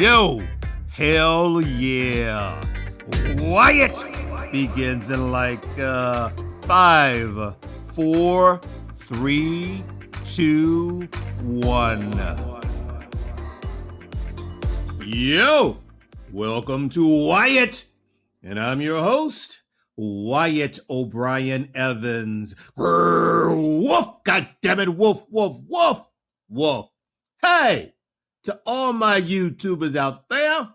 Yo, hell yeah. Wyatt begins in like 5, 4, 3, 2, 1. Yo, welcome to Wyatt, and I'm your host, Wyatt O'Brien Evans. Grrr, woof, goddammit, woof, woof, woof, woof. Hey, to all my YouTubers out there,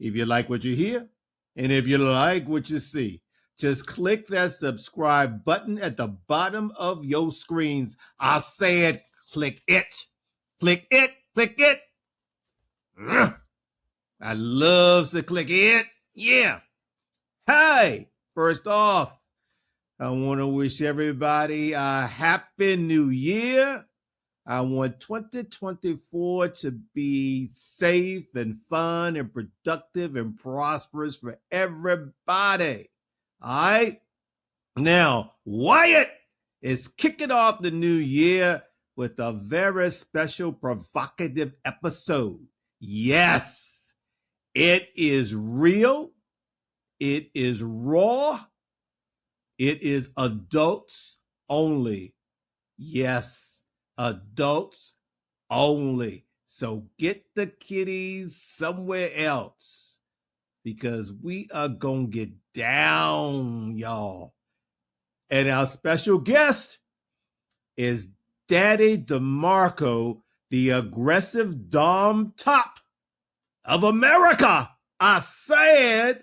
if you like what you hear, and if you like what you see, just click that subscribe button at the bottom of your screens. I said, click it, click it, click it. I love to click it. Yeah. Hey, first off, I want to wish everybody a happy new year. I want 2024 to be safe and fun and productive and prosperous for everybody. All right? Now, Wyatt is kicking off the new year with a very special provocative episode. Yes, it is real. It is raw. It is adults only. Yes. Adults only. So get the kiddies somewhere else because we are going to get down, y'all. And our special guest is Daddy DeMarkco, the aggressive Dom Top of America. I said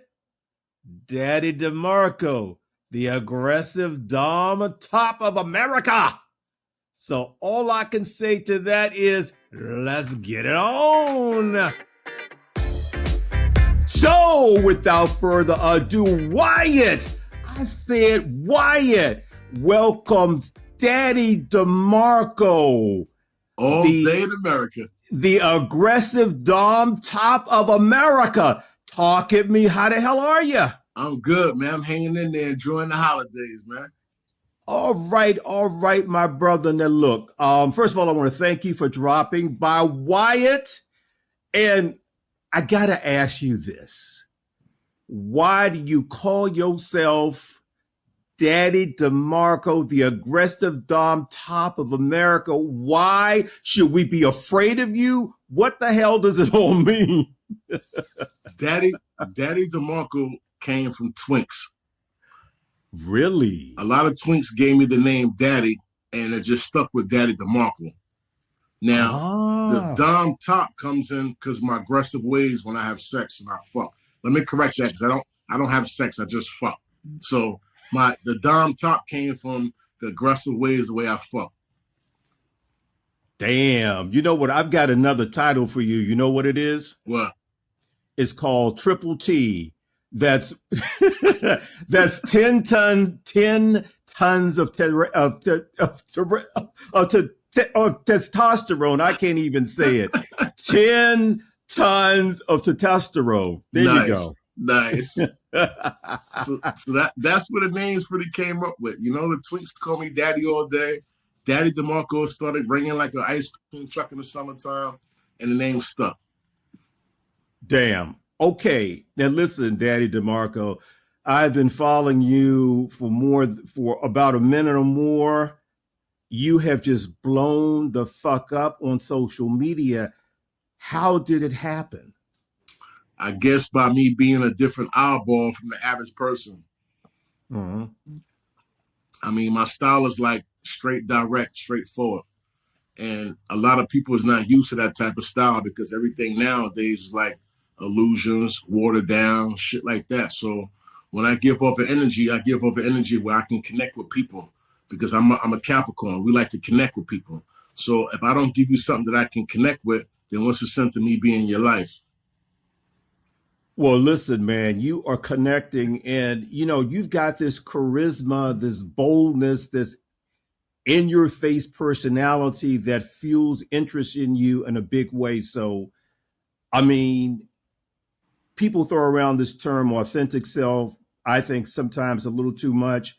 Daddy DeMarkco, the aggressive Dom Top of America. So all I can say to that is, let's get it on. So without further ado, Wyatt, I said Wyatt, welcome Daddy DeMarkco. All day in America. The aggressive Dom Top of America. Talk at me, how the hell are you? I'm good, man. I'm hanging in there, enjoying the holidays, man. All right, my brother. Now, look, first of all, I want to thank you for dropping by, Wyatt. And I got to ask you this. Why do you call yourself Daddy DeMarkco, the aggressive Dom Top of America? Why should we be afraid of you? What the hell does it all mean? Daddy DeMarkco came from Twinks. Really? A lot of Twinks gave me the name Daddy, and it just stuck with Daddy DeMarkco. Now, the Dom Top comes in because my aggressive ways when I have sex and I fuck. Let me correct that because I don't have sex. I just fuck. So the Dom Top came from the aggressive ways, the way I fuck. Damn. You know what? I've got another title for you. You know what it is? What? It's called Triple T. That's 10 tons of testosterone. I can't even say it. 10 tons of testosterone. There you go. Nice. so that's where the names really came up with. You know, the Twinks call me Daddy all day. Daddy DeMarkco started ringing like an ice cream truck in the summertime, and the name stuck. Damn. Okay, now listen, Daddy DeMarkco, I've been following you for about a minute or more. You have just blown the fuck up on social media. How did it happen? I guess by me being a different eyeball from the average person. Mm-hmm. I mean, my style is like straight, direct, straightforward. And a lot of people is not used to that type of style because everything nowadays is like illusions, watered down, shit like that. So when I give off an energy, I give off an energy where I can connect with people because I'm a Capricorn. We like to connect with people. So if I don't give you something that I can connect with, then what's the sense of me being in your life? Well, listen, man, you are connecting and, you know, you've got this charisma, this boldness, this in-your-face personality that fuels interest in you in a big way. So, I mean, people throw around this term authentic self, I think sometimes a little too much.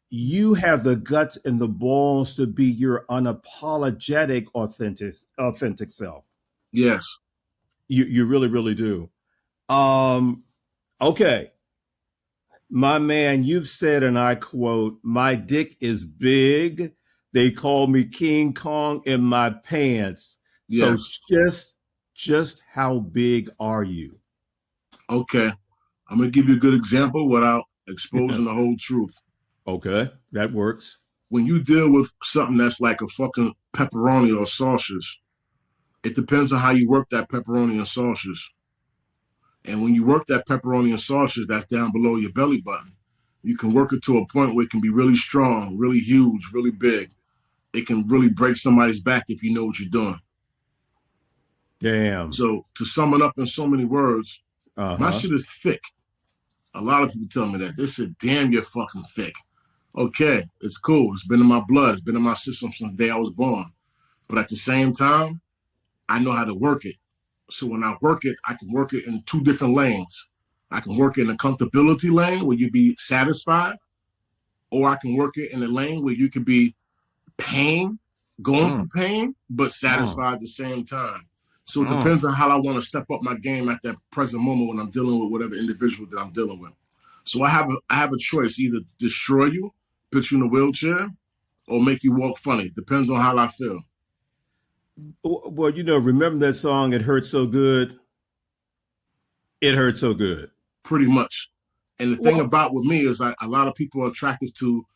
You have the guts and the balls to be your unapologetic, authentic self. Yes. You really, really do. Um, okay. My man, you've said, and I quote, my dick is big. They call me King Kong in my pants. So Yes. just how big are you? Okay. I'm gonna give you a good example without exposing the whole truth. Okay, that works. When you deal with something that's like a fucking pepperoni or sausage, it depends on how you work that pepperoni and sausage. And when you work that pepperoni and sausage that's down below your belly button, you can work it to a point where it can be really strong, really huge, really big. It can really break somebody's back if you know what you're doing. Damn. So to sum it up in so many words, my Uh-huh. shit is thick. A lot of people tell me that. They said, damn, you're fucking thick. Okay, it's cool. It's been in my blood. It's been in my system since the day I was born. But at the same time, I know how to work it. So when I work it, I can work it in two different lanes. I can work it in the comfortability lane where you be satisfied, or I can work it in the lane where you could be pain, going through Mm, pain, but mm, satisfied at the same time. So it mm. depends on how I want to step up my game at that present moment when I'm dealing with whatever individual that I'm dealing with. So I have a choice: either destroy you, put you in a wheelchair, or make you walk funny. Depends on how I feel. Well, remember that song, It Hurts So Good? It hurts so good. Pretty much. And the thing Well, about with me is a lot of people are attracted to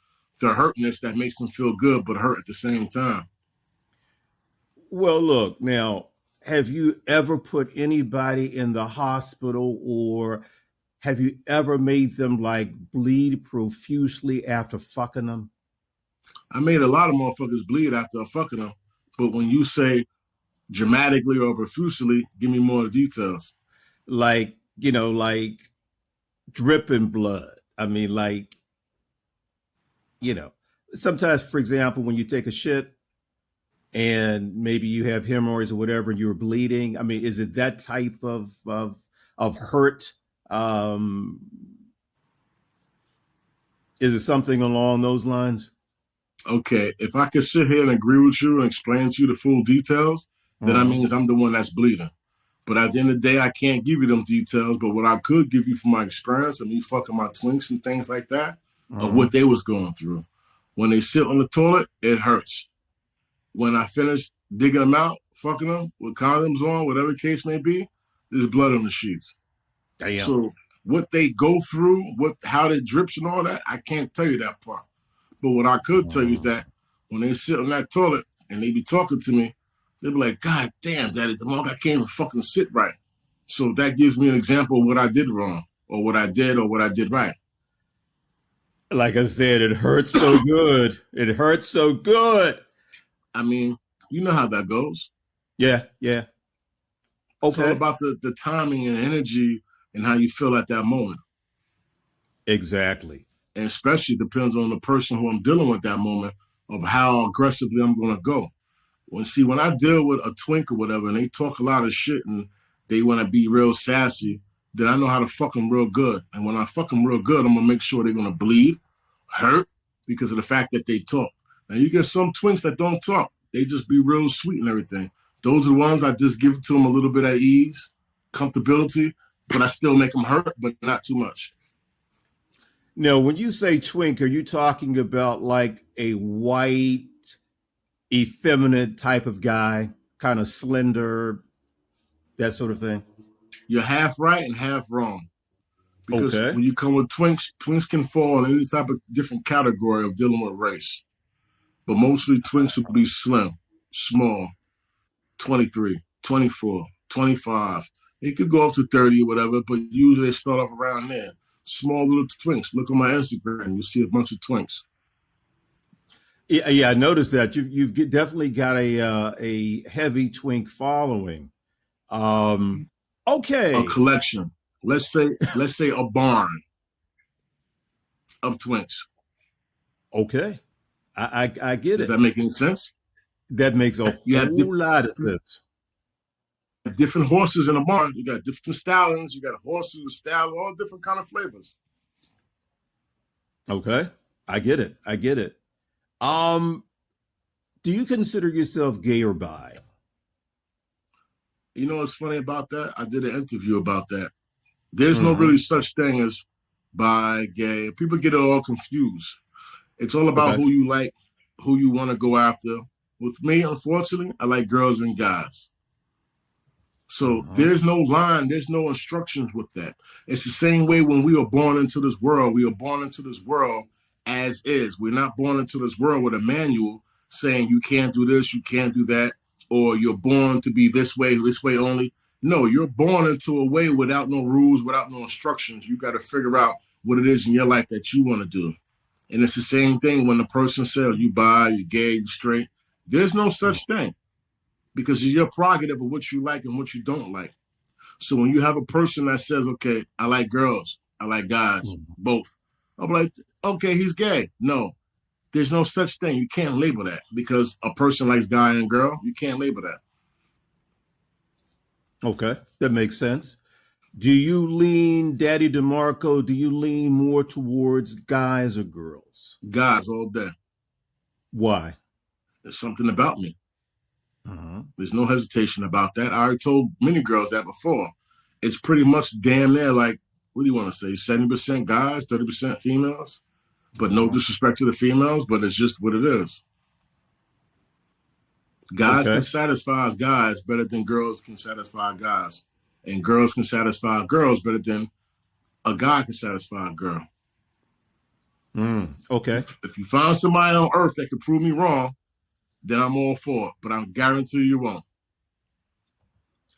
the hurtness that makes them feel good, but hurt at the same time. well, look, now, have you ever put anybody in the hospital, or have you ever made them like bleed profusely after fucking them? I made a lot of motherfuckers bleed after fucking them, but when you say dramatically or profusely, give me more details. Like, like dripping blood. I mean, like, you know, sometimes, for example, when you take a shit and maybe you have hemorrhoids or whatever and you're bleeding, I mean, is it that type of hurt? Um, is it something along those lines? Okay, if I could sit here and agree with you and explain to you the full details, then that Uh-huh. means I'm the one that's bleeding. But at the end of the day, I can't give you them details. But what I could give you from my experience of me fucking my twinks and things like that, of Uh-huh. what they was going through. When they sit on the toilet, it hurts. When I finish digging them out, fucking them with condoms on, whatever case may be, there's blood on the sheets. Damn. So what they go through, how they drips and all that, I can't tell you that part. But what I could tell you is Uh-huh. that when they sit on that toilet and they be talking to me, they be like, God damn, Daddy DeMarkco, I can't even fucking sit right. So that gives me an example of what I did wrong, or what I did, or what I did right. Like I said, it hurts so good. It hurts so good. I mean, you know how that goes. Yeah, yeah. It's all Okay. about the timing and energy and how you feel at that moment. Exactly. And especially depends on the person who I'm dealing with that moment of how aggressively I'm going to go. When I deal with a twink or whatever, and they talk a lot of shit and they want to be real sassy, then I know how to fuck them real good. And when I fuck them real good, I'm gonna make sure they're gonna bleed, hurt, because of the fact that they talk. Now you get some twinks that don't talk; they just be real sweet and everything. Those are the ones I just give to them a little bit of ease, comfortability, but I still make them hurt, but not too much. Now, when you say twink, are you talking about like a white, effeminate type of guy, kind of slender, that sort of thing? You're half right and half wrong. Because Okay. when you come with twinks, twinks can fall in any type of different category of dealing with race. But mostly twinks will be slim, small, 23, 24, 25. It could go up to 30 or whatever, but usually they start off around there. Small little twinks. Look on my Instagram, you see a bunch of twinks. Yeah, yeah, I noticed that you've definitely got a heavy twink following. Um, A okay, collection. Let's say a barn of twinks. okay, I get Does it. that make any sense? That makes a You have whole lot of sense. different horses in a barn. You got different stallions. You got horses with stallions, all different kind of flavors. Okay, I get it. I get it. Um, do you consider yourself gay or bi? You know what's funny about that? I did an interview about that. There's no Mm-hmm. really such thing as bi, gay. People get it all confused. It's all about Okay. who you like, who you want to go after. With me, unfortunately, I like girls and guys. So Uh-huh. there's no line, there's no instructions with that. It's the same way when we were born into this world. We were born into this world as is. We're not born into this world with a manual saying you can't do this, you can't do that, or you're born to be this way only. No, you're born into a way without no rules, without no instructions. You got to figure out what it is in your life that you want to do. And it's the same thing when the person says you bi, you gay, you straight. There's no such thing because it's your prerogative of what you like and what you don't like. So when you have a person that says, okay, I like girls, I like guys, Mhm. both, I'm like, okay, he's gay. No, there's no such thing. You can't label that because a person likes guy and girl. You can't label that. Okay, that makes sense. Do you lean, Daddy DeMarkco, do you lean more towards guys or girls? Guys all day. Why? There's something about me. Uh-huh. There's no hesitation about that. I already told many girls that before. It's pretty much damn near like, what do you want to say? 70% guys, 30% females? But no Uh-huh. disrespect to the females, but it's just what it is. Guys can Okay. satisfy guys better than girls can satisfy guys. And girls can satisfy girls better than a guy can satisfy a girl. Okay. If you find somebody on earth that can prove me wrong, then I'm all for it. But I guarantee you won't.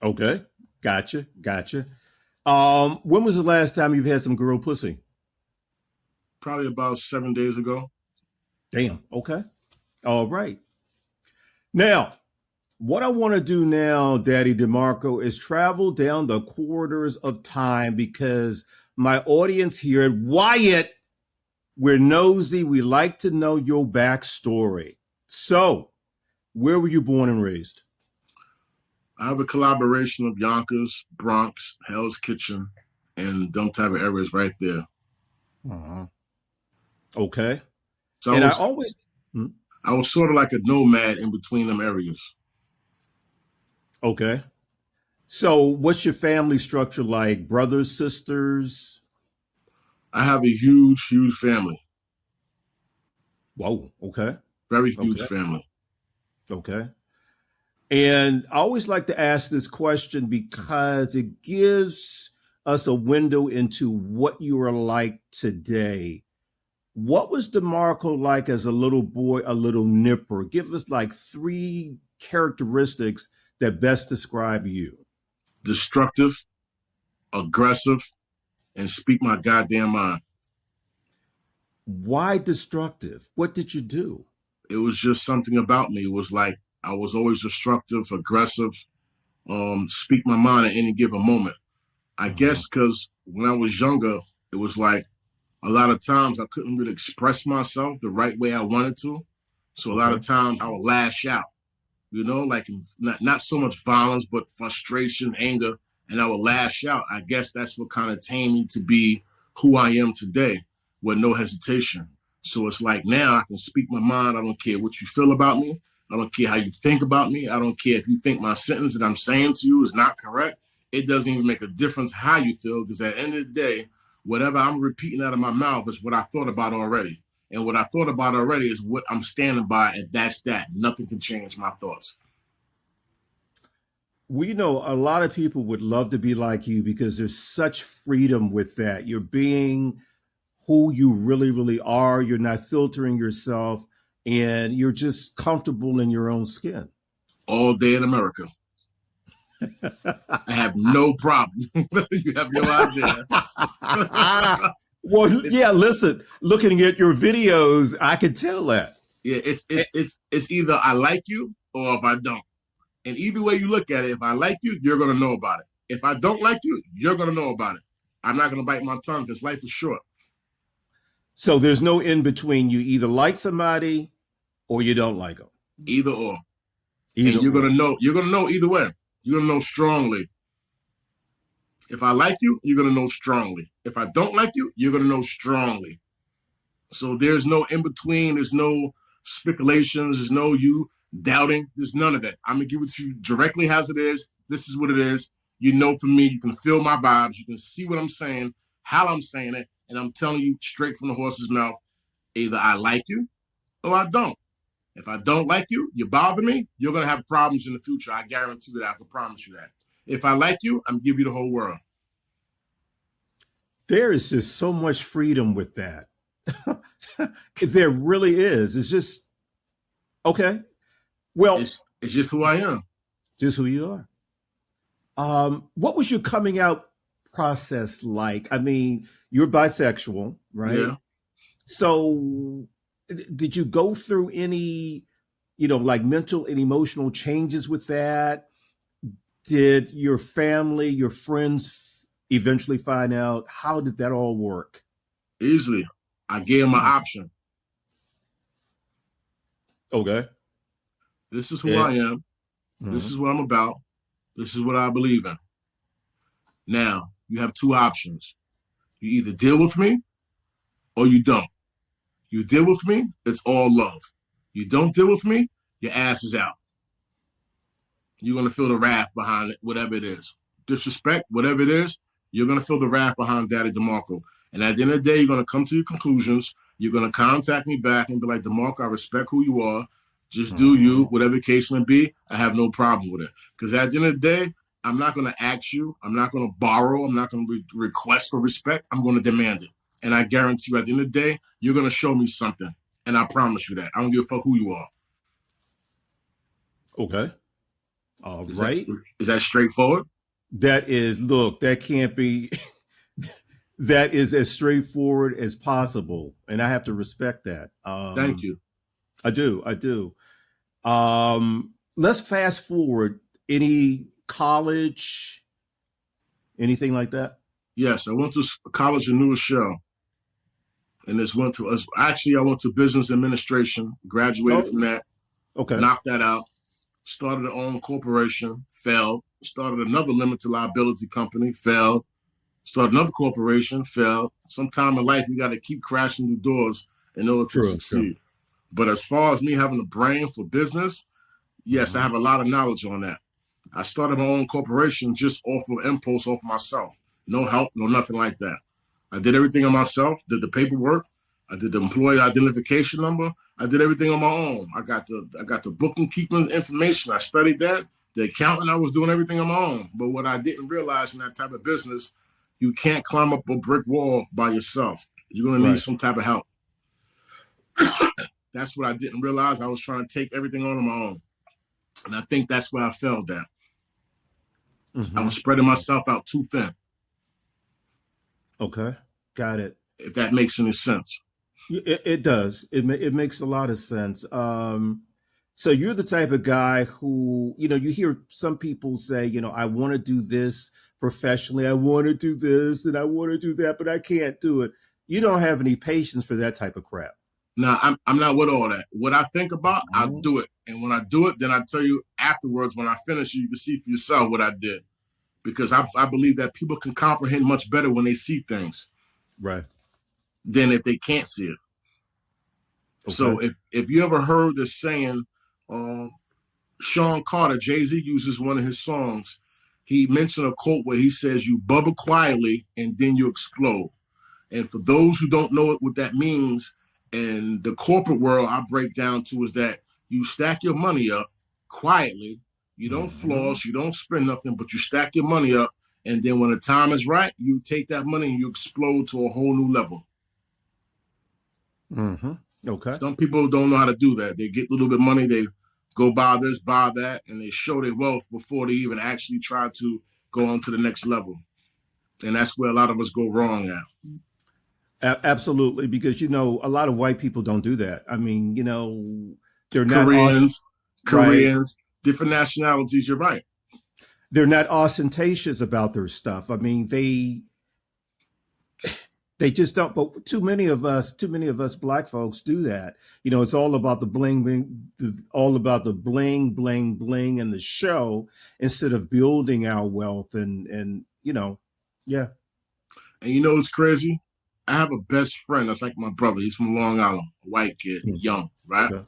Okay. Gotcha. Gotcha. When was the last time you've had some girl pussy? Probably about 7 days ago. Damn. Okay. All right. Now, what I want to do now, Daddy DeMarkco, is travel down the corridors of time because my audience here at Wyatt, we're nosy. We like to know your backstory. So, where were you born and raised? I have a collaboration of Yonkers, Bronx, Hell's Kitchen, and them type of areas right there. Uh-huh. Okay. So And I always, I was sort of like a nomad in between them areas. okay. So, what's your family structure like? Brothers, sisters? I have a huge, huge family. Whoa. Okay. Very huge Okay. family. Okay. And I always like to ask this question because it gives us a window into what you are like today. What was DeMarkco like as a little boy, a little nipper? Give us like three characteristics that best describe you. Destructive, aggressive, and speak my goddamn mind. Why destructive? What did you do? It was just something about me. It was like I was always destructive, aggressive, speak my mind at any given moment. I Uh-huh. guess because when I was younger, it was like a lot of times I couldn't really express myself the right way I wanted to. So a lot Okay. of times I would lash out, like not so much violence, but frustration, anger, and I would lash out. I guess that's what kind of tamed me to be who I am today with no hesitation. So it's like now I can speak my mind. I don't care what you feel about me. I don't care how you think about me. I don't care if you think my sentence that I'm saying to you is not correct. It doesn't even make a difference how you feel because at the end of the day, whatever I'm repeating out of my mouth is what I thought about already. And what I thought about already is what I'm standing by, and that's that. Nothing can change my thoughts. We know a lot of people would love to be like you because there's such freedom with that. You're being who you really, really are. You're not filtering yourself and you're just comfortable in your own skin. All day in America. I have no problem. You have no idea. Well, It's, yeah, listen, looking at your videos, I can tell that. yeah, it's either I like you or if I don't. And either way you look at it, if I like you, you're gonna know about it. If I don't like you, you're gonna know about it. I'm not gonna bite my tongue because life is short. So there's no in between. You either like somebody or you don't like them. Either or. Either And you're or. gonna know, either way. You're gonna know strongly. If I like you, you're gonna know strongly. If I don't like you, you're gonna know strongly. So there's no in between. There's no speculations. There's no you. doubting. There's none of that. I'm gonna give it to you directly as it is. This is what it is. You know, for me, you can feel my vibes. You can see what I'm saying, how I'm saying it, and I'm telling you straight from the horse's mouth. Either I like you or I don't. If I don't like you, you bother me, you're gonna have problems in the future. I guarantee that. I can promise you that. If I like you, I'm gonna give you the whole world. There is just so much freedom with that. There really is. It's just okay. Well, it's just who I am. Just who you are. What was your coming out process like? I mean, you're bisexual, right? Yeah. So, did you go through any, like mental and emotional changes with that? Did your family, your friends eventually find out? How did that all work? Easily. I gave them an option. Okay. This is who I am. Mm-hmm. This is what I'm about. This is what I believe in. Now, you have two options. You either deal with me or you don't. You deal with me, it's all love. You don't deal with me, your ass is out. You're going to feel the wrath behind it, whatever it is. Disrespect, whatever it is, you're going to feel the wrath behind Daddy DeMarkco. And at the end of the day, you're going to come to your conclusions. You're going to contact me back and be like, DeMarkco, I respect who you are. Just do you, whatever the case may be. I have no problem with it. Because at the end of the day, I'm not going to ask you. I'm not going to borrow. I'm not going to request for respect. I'm going to demand it. And I guarantee you, at the end of the day, you're going to show me something. And I promise you that. I don't give a fuck who you are. Okay. All right. Is that straightforward? That is, look, that can't be, that is as straightforward as possible. And I have to respect that. Thank you. I do. Let's fast forward. Any college, anything like that? Yes, I went to college in New Rochelle. And I went to business administration, graduated from that. Okay. Knocked that out. Started an own corporation, failed. Started another limited liability company, failed. Started another corporation, failed. Sometime in life, you got to keep crashing the doors in order to succeed. True. But as far as me having a brain for business, yes, I have a lot of knowledge on that. I started my own corporation just off of impulse, off myself. No help, no nothing like that. I did everything on myself, did the paperwork, I did the employee identification number, I did everything on my own. I got the booking keeping information. I studied that. The accountant, I was doing everything on my own. But what I didn't realize in that type of business, you can't climb up a brick wall by yourself. You're going to need some type of help. That's what I didn't realize. I was trying to take everything on my own. And I think that's where I failed at. I was spreading myself out too thin. Okay. Got it. If that makes any sense. It does. It makes a lot of sense. So you're the type of guy who, you hear some people say, I want to do this professionally. I want to do this and I want to do that, but I can't do it. You don't have any patience for that type of crap. No, I'm not with all that. What I think about, I'll do it. And when I do it, then I tell you afterwards, when I finish, you can see for yourself what I did. Because I believe that people can comprehend much better when they see things. Right. Than if they can't see it. Okay. So if you ever heard the saying, Sean Carter, Jay-Z uses one of his songs. He mentioned a quote where he says, you bubble quietly and then you explode. And for those who don't know what that means, in the corporate world, I break down to is that you stack your money up quietly. You don't floss, you don't spend nothing, but you stack your money up. And then when the time is right, you take that money and you explode to a whole new level. Okay. Some people don't know how to do that. They get a little bit of money, they go buy this, buy that, and they show their wealth before they even actually try to go on to the next level. And that's where a lot of us go wrong at. Absolutely, because, a lot of white people don't do that. I mean, they're not Koreans, different nationalities, you're right. They're not ostentatious about their stuff. I mean, they just don't, but too many of us Black folks do that. It's all about the bling, bling, bling, and the show instead of building our wealth and yeah. And it's crazy? I have a best friend that's like my brother. He's from Long Island, a white kid, young, right? Okay.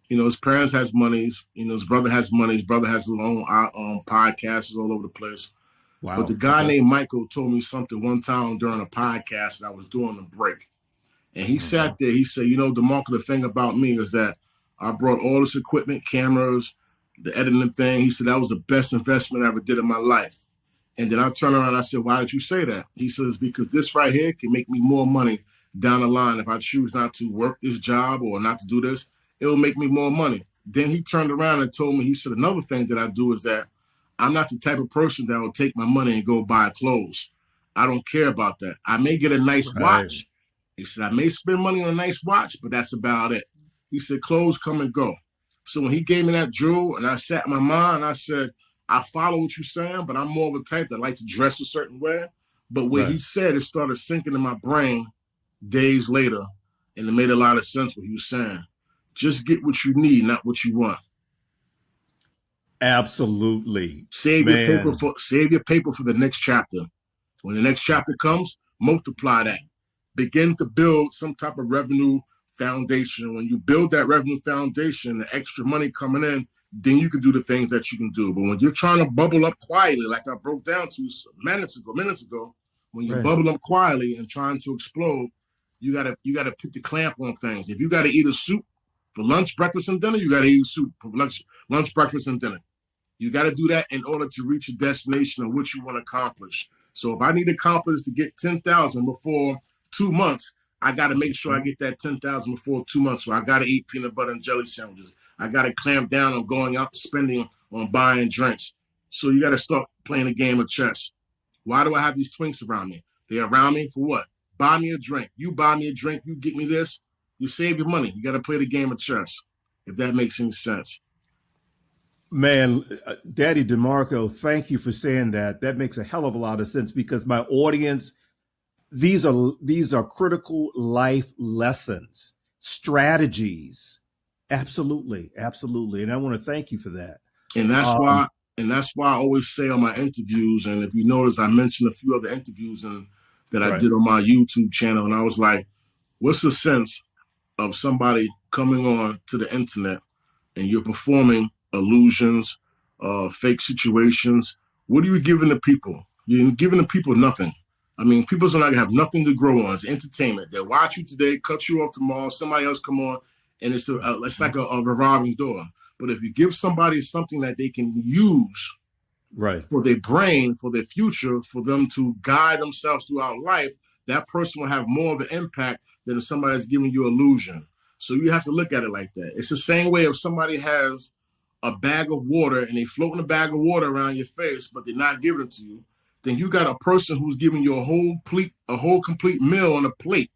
His parents has money. His brother has money. His brother has his own podcasts all over the place. But the Wow. guy Okay. named Michael told me something one time during a podcast that I was doing a break. And he Mm-hmm. sat there, he said, DeMarkco, the thing about me is that I brought all this equipment, cameras, the editing thing. He said that was the best investment I ever did in my life. And then I turned around and I said, why did you say that? He says, because this right here can make me more money down the line. If I choose not to work this job or not to do this, it will make me more money. Then he turned around and told me, he said, another thing that I do is that I'm not the type of person that will take my money and go buy clothes. I don't care about that. I may get a nice Right. watch. He said, I may spend money on a nice watch, but that's about it. He said, clothes come and go. So when he gave me that jewel and I sat in my mind, I said, I follow what you're saying, but I'm more of a type that likes to dress a certain way. But what he Right. said, it started sinking in my brain days later, and it made a lot of sense what he was saying. Just get what you need, not what you want. Absolutely, Save your paper man. for the next chapter. When the next chapter comes, multiply that. Begin to build some type of revenue foundation. When you build that revenue foundation, the extra money coming in, then you can do the things that you can do. But when you're trying to bubble up quietly, like I broke down to minutes ago, when you Right. bubble up quietly and trying to explode, you gotta put the clamp on things. If you gotta eat a soup for lunch, breakfast, and dinner, you gotta eat soup for lunch, breakfast, and dinner. You got to do that in order to reach a destination of what you want to accomplish. So if I need to accomplish to get 10,000 before 2 months, I got to make sure I get that 10,000 before 2 months. So I got to eat peanut butter and jelly sandwiches. I got to clamp down on going out spending on buying drinks. So you got to start playing a game of chess. Why do I have these twinks around me? They're around me for what? Buy me a drink. You buy me a drink. You get me this. You save your money. You got to play the game of chess, if that makes any sense. Man, Daddy DeMarkco, thank you for saying that. That makes a hell of a lot of sense because my audience, these are critical life lessons, strategies. Absolutely, absolutely. And I want to thank you for that. And that's Um, why I always say on my interviews, and if you notice, I mentioned a few other interviews that I right. did on my YouTube channel, and I was like, what's the sense of somebody coming on to the internet and you're performing illusions, fake situations? What are you giving the people? You're giving the people nothing. I mean, people's not gonna have nothing to grow on. It's entertainment. They watch you today, cut you off tomorrow, somebody else come on, and it's like a revolving door. But if you give somebody something that they can use Right. for their brain, for their future, for them to guide themselves throughout life, that person will have more of an impact than if somebody that's giving you illusion. So you have to look at it like that. It's the same way if somebody has a bag of water and they floating a bag of water around your face, but they're not giving it to you, then you got a person who's giving you a whole complete meal on a plate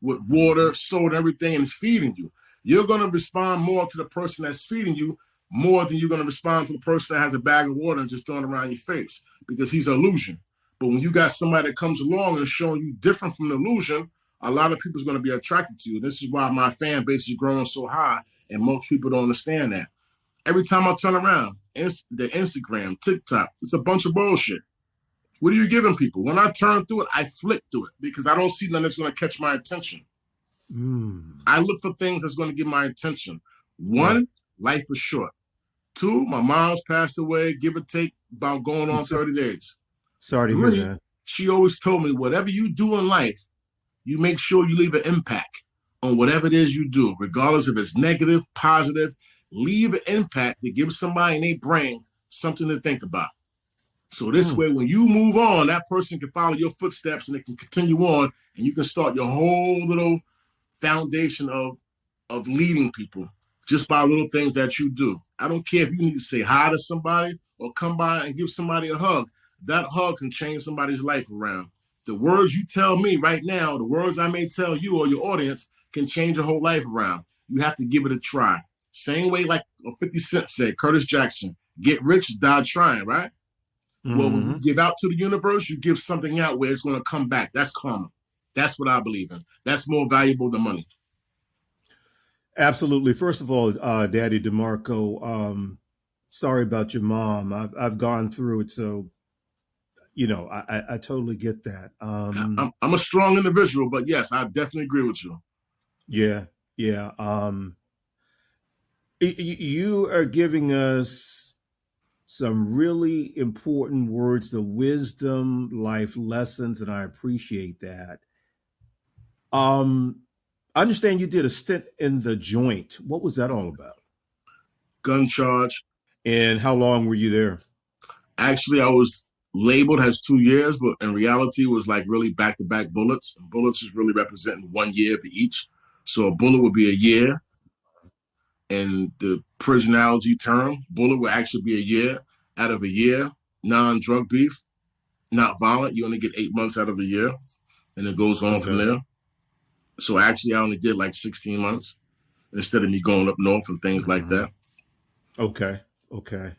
with water, soda, everything, and feeding you. You're going to respond more to the person that's feeding you more than you're going to respond to the person that has a bag of water and just throwing it around your face because he's an illusion. But when you got somebody that comes along and showing you different from the illusion, a lot of people is going to be attracted to you. This is why my fan base is growing so high, and most people don't understand that. Every time I turn around, the Instagram, TikTok, it's a bunch of bullshit. What are you giving people? When I turn through it, I flick through it because I don't see nothing that's going to catch my attention. Mm, I look for things that's going to get my attention. right. One, life is short. Two, my mom's passed away, give or take, about going I'm on 30 days. sorry to hear Three, that. she always told me, whatever you do in life, you make sure you leave an impact on whatever it is you do, regardless if it's negative, positive, leave an impact to give somebody in their brain something to think about. So this Mm, way, when you move on, that person can follow your footsteps and it can continue on, and you can start your whole little foundation of leading people just by little things that you do. I don't care if you need to say hi to somebody or come by and give somebody a hug. That hug can change somebody's life around. The words you tell me right now, the words I may tell you or your audience can change your whole life around. You have to give it a try. Same way like 50 Cent said, Curtis Jackson, get rich, die trying, right? Well, when you hmm. give out to the universe, you give something out where it's going to come back. That's karma. That's what I believe in. That's more valuable than money. Absolutely. First of all, Daddy DeMarkco, sorry about your mom. I've gone through it, so I totally get that. I'm a strong individual, but yes, I definitely agree with you. Yeah, yeah. You are giving us some really important words of wisdom, life lessons, and I appreciate that. Um, I understand you did a stint in the joint. What was that all about? Gun charge. And how long were you there? Actually, I was labeled as 2 years, but in reality, it was like really back-to-back bullets. And bullets is really representing 1 year for each. So a bullet would be a year, and the prison analogy term, bullet would actually be a year. Out of a year, non-drug beef, not violent, you only get 8 months out of a year, and it goes on from Okay. there. So actually, I only did like 16 months instead of me going up north and things like Mhm. that. Okay. Okay.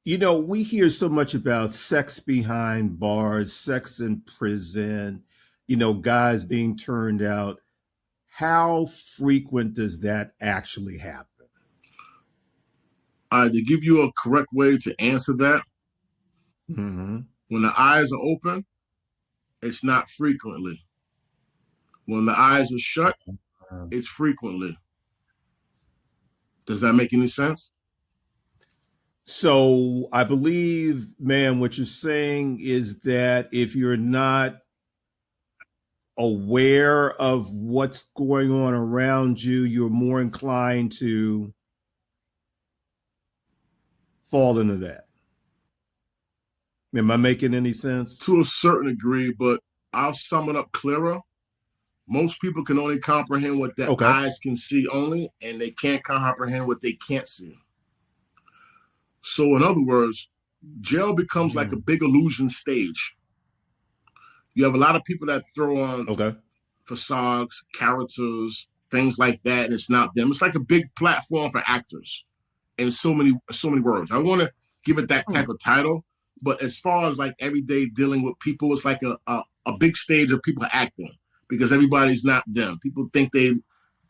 You know, we hear so much about sex behind bars, sex in prison, guys being turned out. How frequent does that actually happen? To give you a correct way to answer that, Hmm. when the eyes are open, it's not frequently. When the eyes are shut, it's frequently. Does that make any sense? So I believe, man, what you're saying is that if you're not aware of what's going on around you, you're more inclined to fall into that. Am I making any sense? To a certain degree, but I'll sum it up clearer. Most people can only comprehend what their Okay. eyes can see only, and they can't comprehend what they can't see. So, in other words, jail becomes like a Mm. big illusion stage. You have a lot of people that throw on Okay. facades, characters, things like that, and it's not them. It's like a big platform for actors in so many words. I want to give it that Mm. type of title, but as far as like everyday dealing with people, it's like a big stage of people acting because everybody's not them. People think they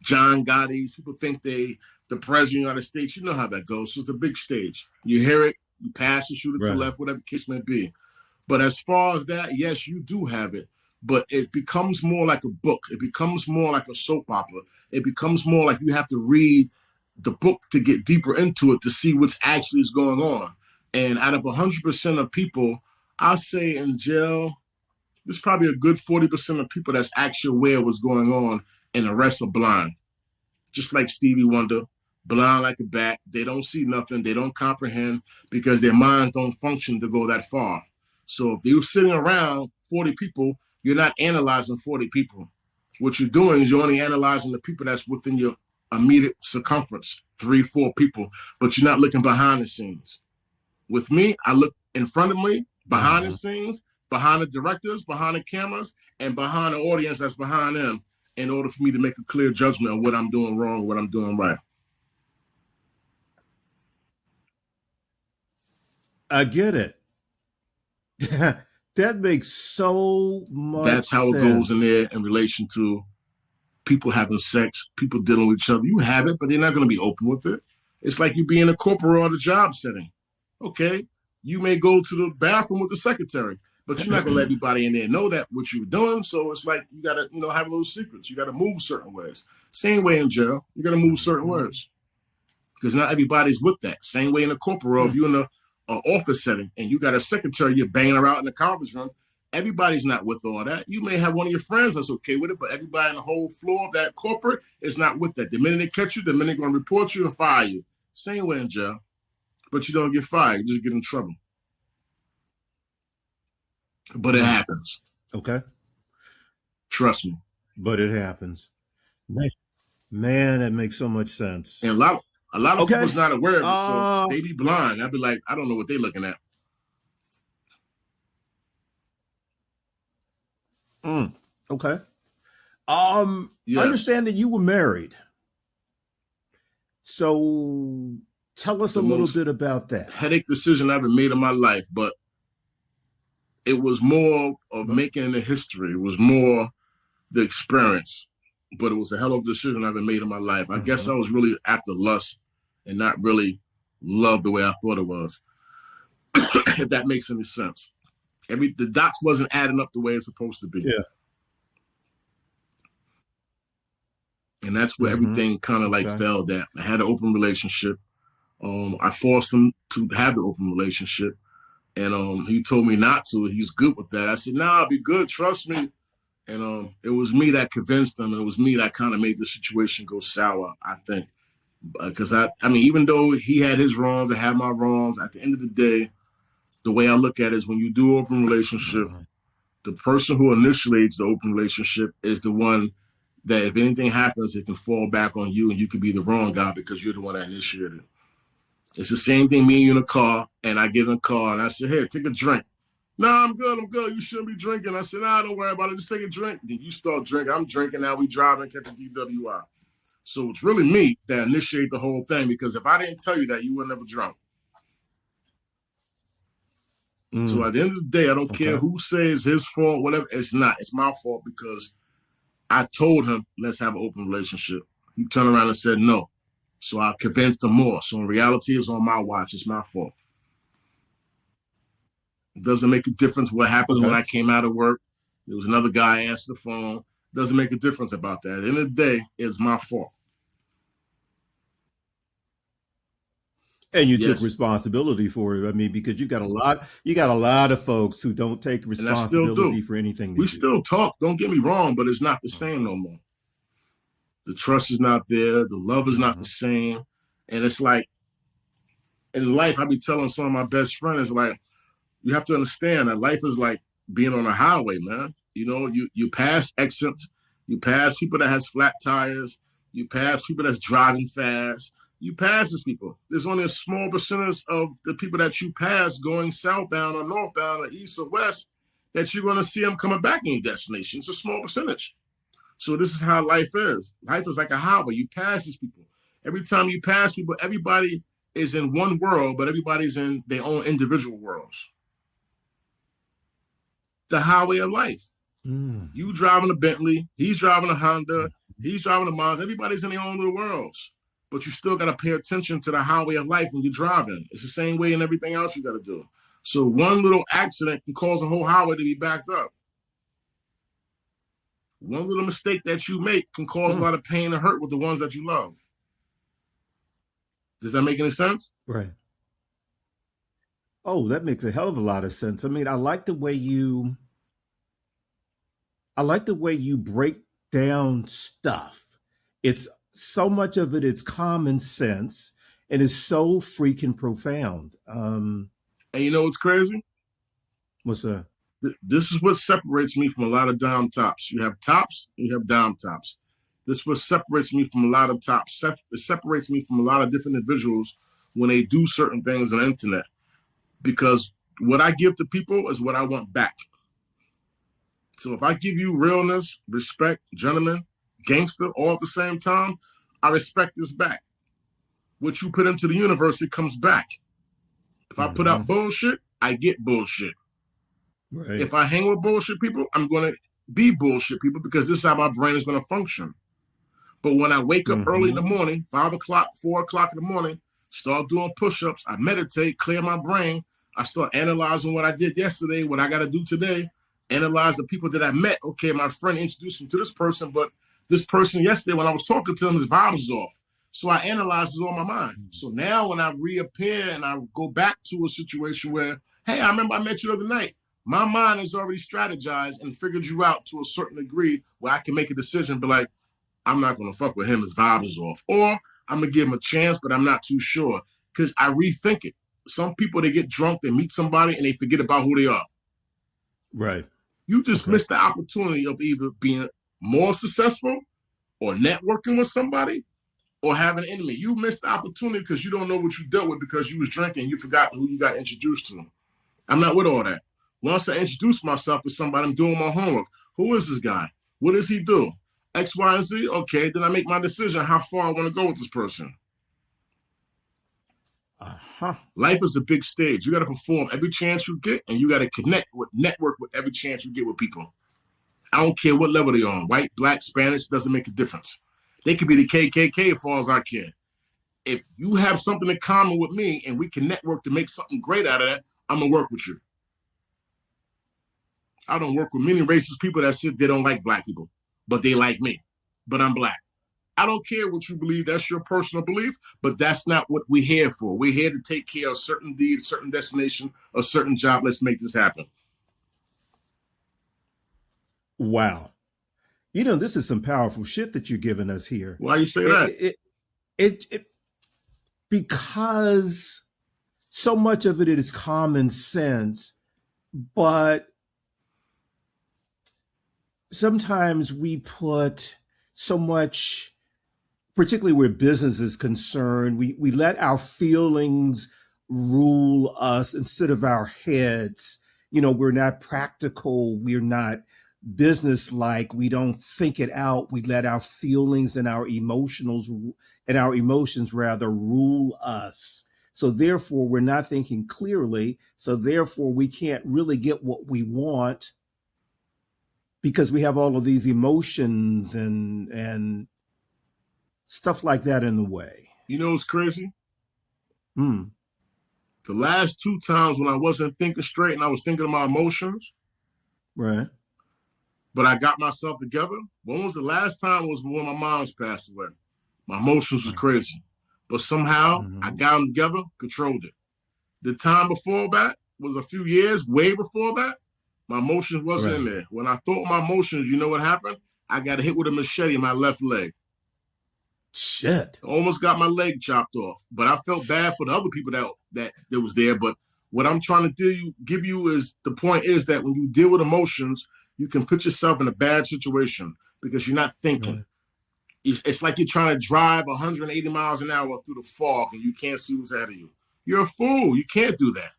John Gotti's. People think they the president of the United States. You know how that goes. So it's a big stage. You hear it, you pass, you shoot it to Right. left, whatever the case may be. But as far as that, yes, you do have it. But it becomes more like a book. It becomes more like a soap opera. It becomes more like you have to read the book to get deeper into it to see what's actually is going on. And out of 100% of people, I say in jail, there's probably a good 40% of people that's actually aware of what's going on, and the rest are blind. Just like Stevie Wonder, blind like a bat. They don't see nothing. They don't comprehend because their minds don't function to go that far. So if you're sitting around 40 people, you're not analyzing 40 people. What you're doing is you're only analyzing the people that's within your immediate circumference, 3, 4 people, but you're not looking behind the scenes. With me, I look in front of me, behind the Mhm. scenes, behind the directors, behind the cameras, and behind the audience that's behind them in order for me to make a clear judgment of what I'm doing wrong or what I'm doing right. I get it. That makes so much That's how it goes in sense. there in relation to people having sex, people dealing with each other. You have it, but they're not going to be open with it. It's like you be in a corporate or the job setting. Okay, you may go to the bathroom with the secretary, but you're not going to let everybody in there know that what you're doing. So it's like you got to, have little secrets. You got to move certain ways. Same way in jail, you got to move certain ways because not everybody's with that. Same way in the corporate world, if you're in a office setting and you got a secretary, you're banging her out in the conference room. Everybody's not with all that. You may have one of your friends that's okay with it, but everybody on the whole floor of that corporate is not with that. The minute they catch you, the minute they're going to report you and fire you. Same way in jail, but you don't get fired. You just get in trouble. But it Mm. happens. Okay. Trust me. But it happens. Man, that makes so much sense. And a lot of Okay. people's not aware of it, so Uh, they be blind. I'd be like, I don't know what they're looking at. mm, okay. Yes, Understand that you were married. So tell us a the little most bit about that. headache decision I've ever made in my life, but it was more of making the history. It was more the experience, but it was a hell of a decision I've ever made in my life. I guess Mm-hmm. I was really after lust and not really love the way I thought it was. If that makes any sense. The dots wasn't adding up the way it's supposed to be. Yeah. And that's where everything kind of like failed at. I had an open relationship. I forced him to have the open relationship. And he told me not to. He's good with that. I said, nah, I'll be good. Trust me. And it was me that convinced him. And it was me that kind of made the situation go sour, I think. Because, I mean, even though he had his wrongs, I had my wrongs, at the end of the day, the way I look at it is when you do open relationship, the person who initiates the open relationship is the one that if anything happens, it can fall back on you and you could be the wrong guy because you're the one that initiated it. It's the same thing, me and you in a car, and I get in a car and I say, here, take a drink. No, I'm good. You shouldn't be drinking. I said, nah, don't worry about it. Just take a drink. Then you start drinking. I'm drinking now. We driving, catch a DWI. So it's really me that initiate the whole thing because if I didn't tell you that, you would never drunk. So at the end of the day, I don't care who says his fault, whatever. It's not. It's my fault because I told him, let's have an open relationship. He turned around and said no. So I convinced him more. So in reality, it's on my watch. It's my fault. It doesn't make a difference what happened when I came out of work. There was another guy answered the phone. It doesn't make a difference about that. At the end of the day, it's my fault. And you took responsibility for it. I mean, because you got a lot of folks who don't take responsibility for anything. We still talk. Don't get me wrong, but it's not the same no more. The trust is not there. The love is not the same. And it's like, in life, I be telling some of my best friends, like, you have to understand that life is like being on a highway, man. You know, you pass exits, you pass people that has flat tires, you pass people that's driving fast, you pass these people. There's only a small percentage of the people that you pass going southbound or northbound or east or west that you're going to see them coming back in your destination. It's a small percentage. So this is how life is. Life is like a highway. You pass these people. Every time you pass people, everybody is in one world, but everybody's in their own individual worlds. The highway of life. You driving a Bentley, he's driving a Honda, he's driving a Mazda. Everybody's in their own little worlds. But you still got to pay attention to the highway of life when you're driving. It's the same way in everything else you got to do. So one little accident can cause a whole highway to be backed up. One little mistake that you make can cause a lot of pain and hurt with the ones that you love. Does that make any sense? Right. Oh, that makes a hell of a lot of sense. I mean, I like the way you break down stuff. It's so much of it is common sense and is so freaking profound. And you know what's crazy? What's that? This is what separates me from a lot of down tops. You have tops and you have down tops. This is what separates me from a lot of tops. It separates me from a lot of different individuals when they do certain things on the internet. Because what I give to people is what I want back. So if I give you realness, respect, gentlemen, gangster, all at the same time, I respect this back. What you put into the universe, it comes back. If I put out bullshit, I get bullshit. Right. If I hang with bullshit people, I'm going to be bullshit people because this is how my brain is going to function. But when I wake up early in the morning, 5 o'clock, 4 o'clock in the morning, start doing push-ups, I meditate, clear my brain, I start analyzing what I did yesterday, what I got to do today, analyze the people that I met. Okay, my friend introduced me to this person, but this person yesterday, when I was talking to him, his vibes was off. So I analyzed it on my mind. So now when I reappear and I go back to a situation where, hey, I remember I met you the other night, my mind has already strategized and figured you out to a certain degree where I can make a decision, but like, I'm not going to fuck with him. His vibe is off. Or I'm going to give him a chance, but I'm not too sure because I rethink it. Some people, they get drunk, they meet somebody, and they forget about who they are. Right. You just missed the opportunity of either being more successful or networking with somebody or having an enemy. You missed the opportunity because you don't know what you dealt with because you was drinking. You forgot who you got introduced to. I'm not with all that. Once I introduce myself to somebody, I'm doing my homework. Who is this guy? What does he do? X, Y, and Z? Okay, then I make my decision how far I want to go with this person. Life is a big stage. You got to perform every chance you get, and you got to network with every chance you get with people. I don't care what level they're on. White, black, Spanish, doesn't make a difference. They could be the KKK as far as I care. If you have something in common with me and we can network to make something great out of that, I'm going to work with you. I don't work with many racist people that said they don't like black people, but they like me. But I'm black. I don't care what you believe. That's your personal belief, but that's not what we're here for. We're here to take care of certain deeds, certain destination, a certain job. Let's make this happen. Wow. You know, this is some powerful shit that you're giving us here. Why you say It, that? it because so much of it is common sense, but sometimes we put so much, particularly where business is concerned, we let our feelings rule us instead of our heads. You know, we're not practical, we're not business-like, we don't think it out. We let our feelings and our emotions rather rule us. So therefore, we're not thinking clearly. So therefore, we can't really get what we want because we have all of these emotions and stuff like that in the way. You know what's crazy? Mm. The last 2 times when I wasn't thinking straight and I was thinking of my emotions, Right. but I got myself together. When was the last time? Was when my mom's passed away. My emotions was crazy, but somehow I got them together, controlled it. The time before that was a few years, way before that. My emotions wasn't in there. When I thought my emotions, you know what happened? I got hit with a machete in my left leg. Shit. Almost got my leg chopped off, but I felt bad for the other people that was there. But what I'm trying to give you is the point is that when you deal with emotions, you can put yourself in a bad situation because you're not thinking. Right. It's like you're trying to drive 180 miles an hour through the fog and you can't see what's ahead of you. You're a fool. You can't do that.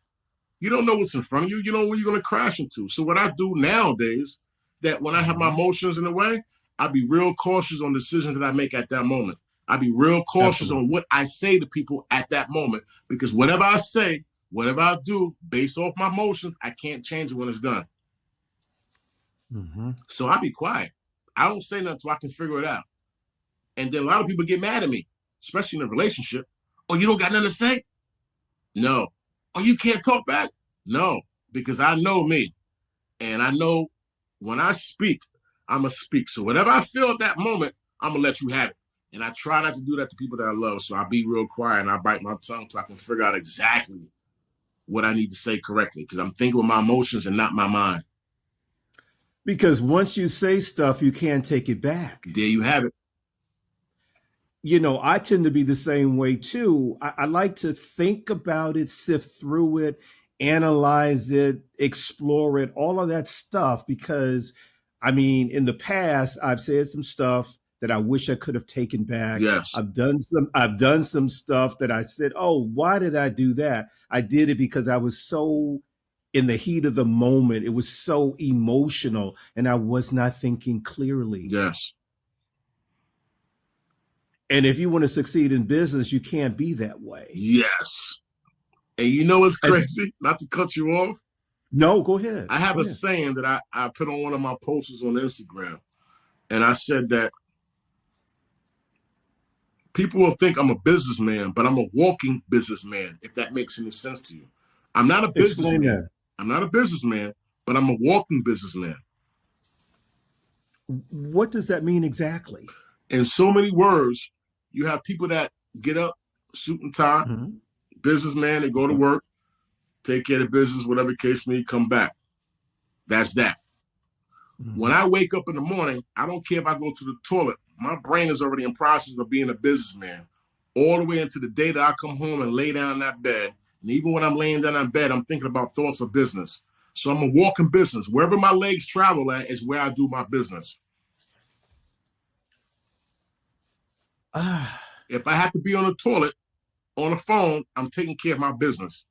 You don't know what's in front of you. You don't know where you're going to crash into. So what I do nowadays, that when I have my emotions in the way, I be real cautious on decisions that I make at that moment. I be real cautious on what I say to people at that moment because whatever I say, whatever I do, based off my emotions, I can't change it when it's done. Mm-hmm. So I be quiet. I don't say nothing until I can figure it out. And then a lot of people get mad at me, especially in a relationship. Oh, you don't got nothing to say? No. Oh, you can't talk back? No, because I know me. And I know when I speak, I'm going to speak. So whatever I feel at that moment, I'm going to let you have it. And I try not to do that to people that I love. So I be real quiet and I bite my tongue so I can figure out exactly what I need to say correctly because I'm thinking with my emotions and not my mind. Because once you say stuff, you can't take it back. There you have it. You know, I tend to be the same way too. I like to think about it, sift through it, analyze it, explore it, all of that stuff. Because, I mean, in the past, I've said some stuff that I wish I could have taken back. Yes. I've done some stuff that I said, oh, why did I do that? I did it because I was so in the heat of the moment. It was so emotional and I was not thinking clearly. Yes. And if you want to succeed in business, you can't be that way. Yes. And you know what's crazy? Not to cut you off. No, go ahead. I have a saying that I put on one of my posters on Instagram. And I said that people will think I'm a businessman, but I'm a walking businessman, if that makes any sense to you. I'm not a businessman. I'm not a businessman, but I'm a walking businessman. What does that mean exactly? In so many words, you have people that get up, suit and tie, businessman, they go to work, take care of the business, whatever case may come back. That's that. When I wake up in the morning, I don't care if I go to the toilet. My brain is already in process of being a businessman. All the way into the day that I come home and lay down in that bed. And even when I'm laying down in bed, I'm thinking about thoughts of business. So I'm a walking business. Wherever my legs travel at is where I do my business. If I have to be on the toilet, on the phone, I'm taking care of my business.